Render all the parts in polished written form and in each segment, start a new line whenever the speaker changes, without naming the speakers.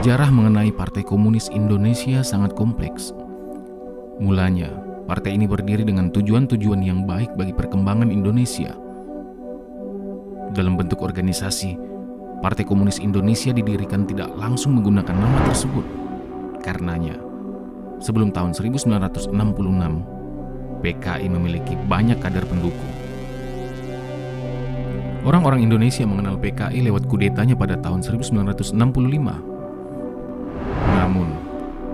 Sejarah mengenai Partai Komunis Indonesia sangat kompleks. Mulanya, partai ini berdiri dengan tujuan-tujuan yang baik bagi perkembangan Indonesia. Dalam bentuk organisasi, Partai Komunis Indonesia didirikan tidak langsung menggunakan nama tersebut. Karenanya, sebelum tahun 1966, PKI memiliki banyak kader pendukung. Orang-orang Indonesia mengenal PKI lewat kudetanya pada tahun 1965. Namun,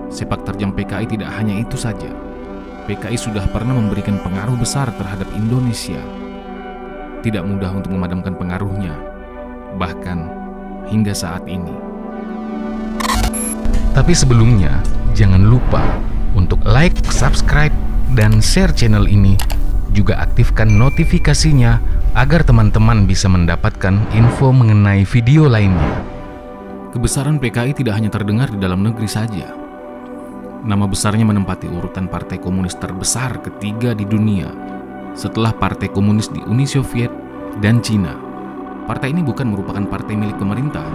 sepak terjang PKI tidak hanya itu saja. PKI sudah pernah memberikan pengaruh besar terhadap Indonesia. Tidak mudah untuk memadamkan pengaruhnya, bahkan hingga saat ini. Tapi sebelumnya, jangan lupa untuk like, subscribe, dan share channel ini. Juga aktifkan notifikasinya agar teman-teman bisa mendapatkan info mengenai video lainnya. Kebesaran PKI tidak hanya terdengar di dalam negeri saja. Nama besarnya menempati urutan partai komunis terbesar ketiga di dunia setelah partai komunis di Uni Soviet dan Cina. Partai ini bukan merupakan partai milik pemerintah,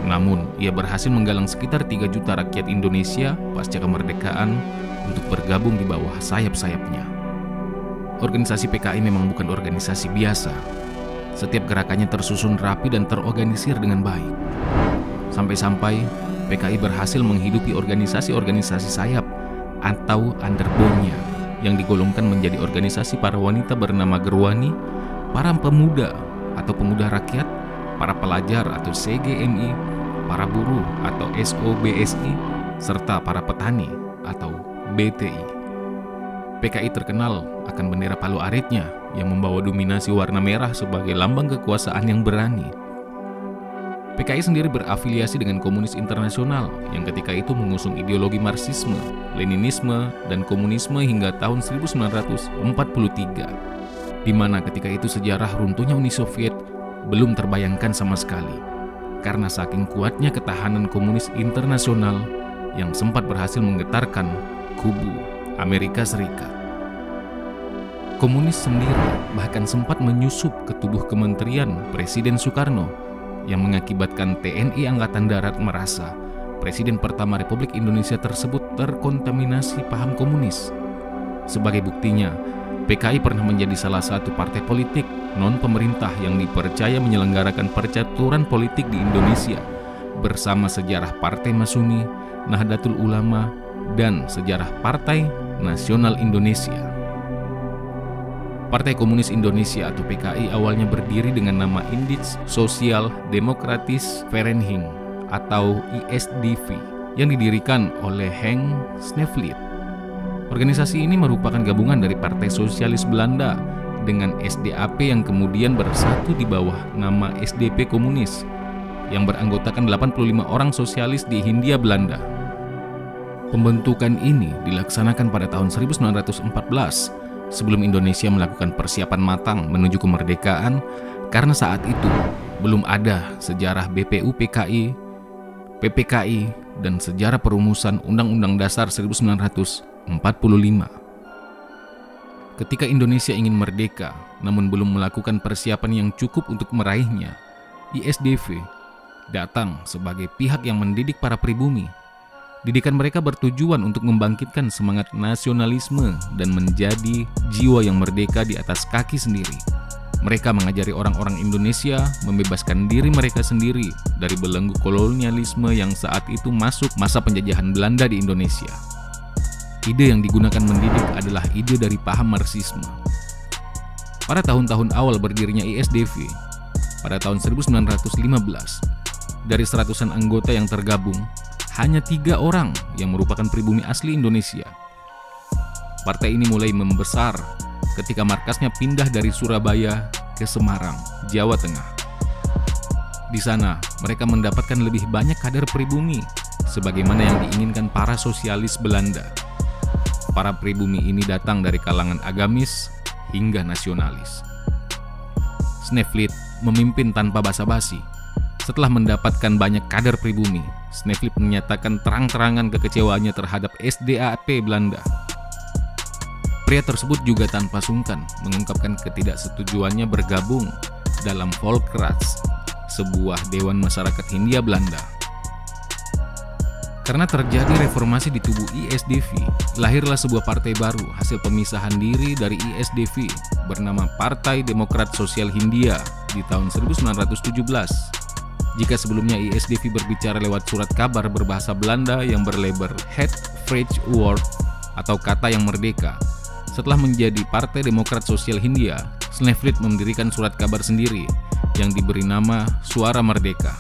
namun ia berhasil menggalang sekitar 3 juta rakyat Indonesia pasca kemerdekaan untuk bergabung di bawah sayap-sayapnya. Organisasi PKI memang bukan organisasi biasa. Setiap gerakannya tersusun rapi dan terorganisir dengan baik. Sampai-sampai PKI berhasil menghidupi organisasi-organisasi sayap atau underbone-nya yang digolongkan menjadi organisasi para wanita bernama Gerwani, para pemuda atau pemuda rakyat, para pelajar atau CGMI, para buruh atau SOBSI, serta para petani atau BTI. PKI terkenal akan bendera palu aritnya yang membawa dominasi warna merah sebagai lambang kekuasaan yang berani. PKI sendiri berafiliasi dengan Komunis Internasional yang ketika itu mengusung ideologi Marxisme, Leninisme, dan Komunisme hingga tahun 1943, di mana ketika itu sejarah runtuhnya Uni Soviet belum terbayangkan sama sekali karena saking kuatnya ketahanan Komunis Internasional yang sempat berhasil menggetarkan kubu Amerika Serikat. Komunis sendiri bahkan sempat menyusup ke tubuh Kementerian Presiden Soekarno yang mengakibatkan TNI Angkatan Darat merasa Presiden pertama Republik Indonesia tersebut terkontaminasi paham komunis. Sebagai buktinya, PKI pernah menjadi salah satu partai politik non-pemerintah yang dipercaya menyelenggarakan percaturan politik di Indonesia bersama sejarah Partai Masuni, Nahdlatul Ulama, dan sejarah Partai Nasional Indonesia. Partai Komunis Indonesia atau PKI awalnya berdiri dengan nama Indisch Social Democratische Vereniging atau ISDV yang didirikan oleh Henk Snevely. Organisasi ini merupakan gabungan dari Partai Sosialis Belanda dengan SDAP yang kemudian bersatu di bawah nama SDP Komunis yang beranggotakan 85 orang sosialis di Hindia Belanda. Pembentukan ini dilaksanakan pada tahun 1914 sebelum Indonesia melakukan persiapan matang menuju kemerdekaan karena saat itu belum ada sejarah BPU PKI, PPKI, dan sejarah perumusan Undang-Undang Dasar 1945. Ketika Indonesia ingin merdeka namun belum melakukan persiapan yang cukup untuk meraihnya, ISDV datang sebagai pihak yang mendidik para pribumi. Didikan mereka bertujuan untuk membangkitkan semangat nasionalisme dan menjadi jiwa yang merdeka di atas kaki sendiri. Mereka mengajari orang-orang Indonesia membebaskan diri mereka sendiri dari belenggu kolonialisme yang saat itu masuk masa penjajahan Belanda di Indonesia. Ide yang digunakan mendidik adalah ide dari paham Marxisme. Pada tahun-tahun awal berdirinya ISDV, pada tahun 1915, dari 100-an anggota yang tergabung, hanya 3 orang yang merupakan pribumi asli Indonesia. Partai ini mulai membesar ketika markasnya pindah dari Surabaya ke Semarang, Jawa Tengah. Di sana, mereka mendapatkan lebih banyak kader pribumi, sebagaimana yang diinginkan para sosialis Belanda. Para pribumi ini datang dari kalangan agamis hingga nasionalis. Snevely memimpin tanpa basa-basi. Setelah mendapatkan banyak kader pribumi, Snevely menyatakan terang-terangan kekecewaannya terhadap SDAP Belanda. Pria tersebut juga tanpa sungkan mengungkapkan ketidaksetujuannya bergabung dalam Volksraad, sebuah dewan masyarakat Hindia Belanda. Karena terjadi reformasi di tubuh ISDV, lahirlah sebuah partai baru hasil pemisahan diri dari ISDV bernama Partai Demokrat Sosial Hindia di tahun 1917. Jika sebelumnya ISDV berbicara lewat surat kabar berbahasa Belanda yang berlabel Het Vrije Woord atau kata yang merdeka, setelah menjadi Partai Demokrat Sosial Hindia, Sneflit mendirikan surat kabar sendiri yang diberi nama Suara Merdeka.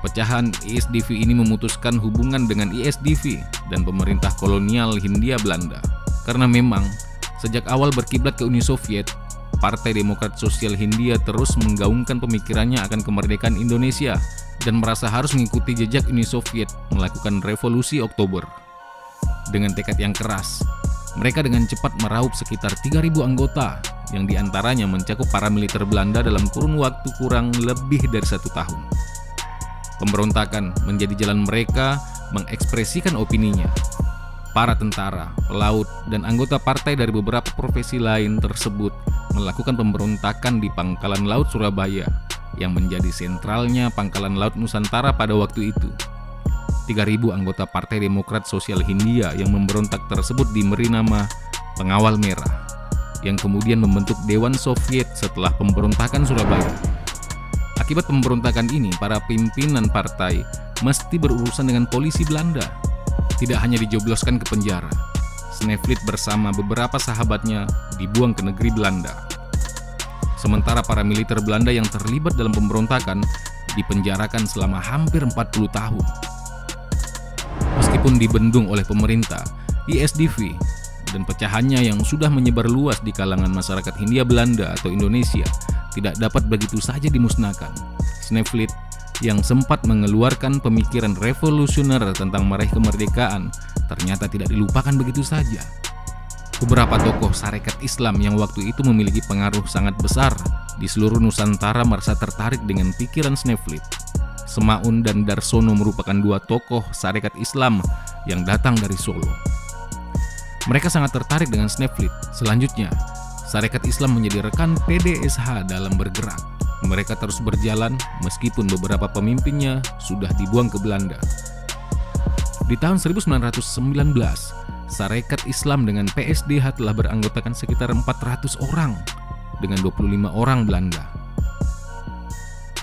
Pecahan ISDV ini memutuskan hubungan dengan ISDV dan pemerintah kolonial Hindia Belanda. Karena memang sejak awal berkiblat ke Uni Soviet, Partai Demokrat Sosial Hindia terus menggaungkan pemikirannya akan kemerdekaan Indonesia dan merasa harus mengikuti jejak Uni Soviet melakukan revolusi Oktober. Dengan tekad yang keras, mereka dengan cepat meraup sekitar 3.000 anggota yang diantaranya mencakup para militer Belanda dalam kurun waktu kurang lebih dari 1 tahun. Pemberontakan menjadi jalan mereka mengekspresikan opininya. Para tentara, pelaut, dan anggota partai dari beberapa profesi lain tersebut melakukan pemberontakan di Pangkalan Laut Surabaya yang menjadi sentralnya Pangkalan Laut Nusantara pada waktu itu. 3.000 anggota Partai Demokrat Sosial Hindia yang memberontak tersebut diberi nama Pengawal Merah, yang kemudian membentuk Dewan Soviet setelah pemberontakan Surabaya. Akibat pemberontakan ini, para pimpinan partai mesti berurusan dengan polisi Belanda. Tidak hanya dijobloskan ke penjara, Sneflit bersama beberapa sahabatnya dibuang ke negeri Belanda. Sementara para militer Belanda yang terlibat dalam pemberontakan dipenjarakan selama hampir 40 tahun. Meskipun dibendung oleh pemerintah, ISDV dan pecahannya yang sudah menyebar luas di kalangan masyarakat Hindia Belanda atau Indonesia tidak dapat begitu saja dimusnahkan. Sneflit yang sempat mengeluarkan pemikiran revolusioner tentang meraih kemerdekaan ternyata tidak dilupakan begitu saja. Beberapa tokoh Sarekat Islam yang waktu itu memiliki pengaruh sangat besar di seluruh Nusantara merasa tertarik dengan pikiran Sneflit. Semaun dan Darsono merupakan 2 tokoh Sarekat Islam yang datang dari Solo. Mereka sangat tertarik dengan Sneflit. Selanjutnya, Sarekat Islam menjadi rekan PDSH dalam bergerak. Mereka terus berjalan meskipun beberapa pemimpinnya sudah dibuang ke Belanda. Di tahun 1919, Sarekat Islam dengan PSDH telah beranggotakan sekitar 400 orang dengan 25 orang Belanda.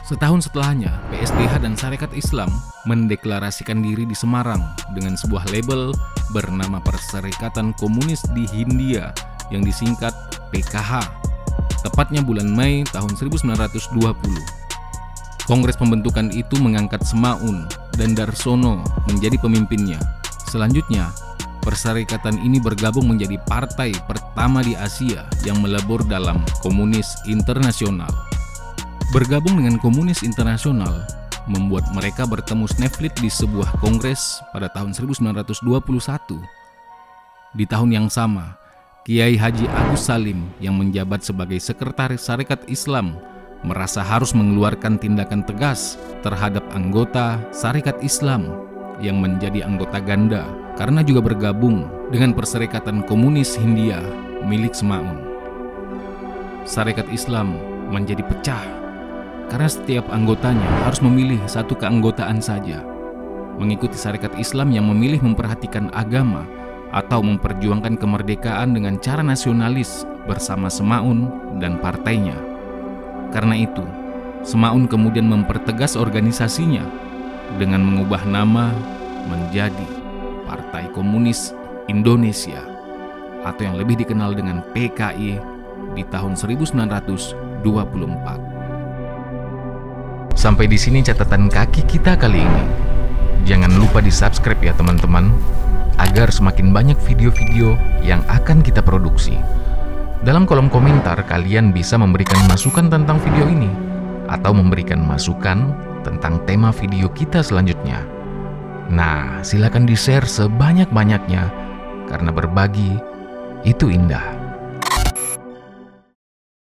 Setahun setelahnya, PSDH dan Sarekat Islam mendeklarasikan diri di Semarang dengan sebuah label bernama Perserikatan Komunis di Hindia yang disingkat PKH, tepatnya bulan Mei tahun 1920. Kongres pembentukan itu mengangkat Semaun dan Darsono menjadi pemimpinnya. Selanjutnya, perserikatan ini bergabung menjadi partai pertama di Asia yang melebur dalam Komunis Internasional. Bergabung dengan Komunis Internasional membuat mereka bertemu Sneflit di sebuah kongres pada tahun 1921. Di tahun yang sama, Kiai Haji Agus Salim yang menjabat sebagai sekretaris Sarekat Islam merasa harus mengeluarkan tindakan tegas terhadap anggota Sarekat Islam yang menjadi anggota ganda karena juga bergabung dengan Perserikatan Komunis Hindia milik Semaun. Sarekat Islam menjadi pecah karena setiap anggotanya harus memilih satu keanggotaan saja. Mengikuti Sarekat Islam yang memilih memperhatikan agama atau memperjuangkan kemerdekaan dengan cara nasionalis bersama Semaun dan partainya. Karena itu, Semaun kemudian mempertegas organisasinya dengan mengubah nama menjadi Partai Komunis Indonesia atau yang lebih dikenal dengan PKI di tahun 1924.
Sampai di sini catatan kaki kita kali ini. Jangan lupa di-subscribe ya teman-teman, agar semakin banyak video-video yang akan kita produksi. Dalam kolom komentar kalian bisa memberikan masukan tentang video ini atau memberikan masukan tentang tema video kita selanjutnya. Nah, silakan di-share sebanyak-banyaknya karena berbagi itu indah.